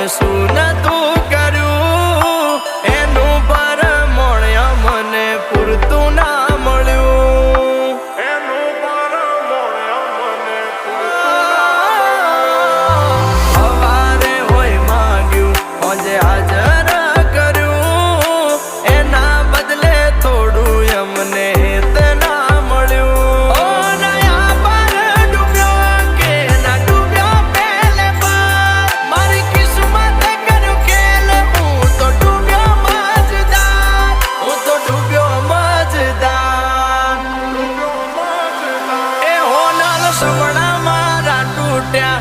શું નતું કર્યું એનું પરમણ મને પૂરતું ના મળ્યું. એનું પરમણ મને સવારે હોય માંગ્યું આજે હાજર કર્યું એના બદલે થોડું અમને ના મળ્યું. ઓ નયા પર ડૂબ્યો કે ના ડૂબ્યો પેલે પર મારી કિસ્મત કર્યું ખેલ હું તો ડૂબ્યો મજદાર. હું તો ડૂબ્યો મજદાર. એ હોનલ સપના મારા તૂટ્યા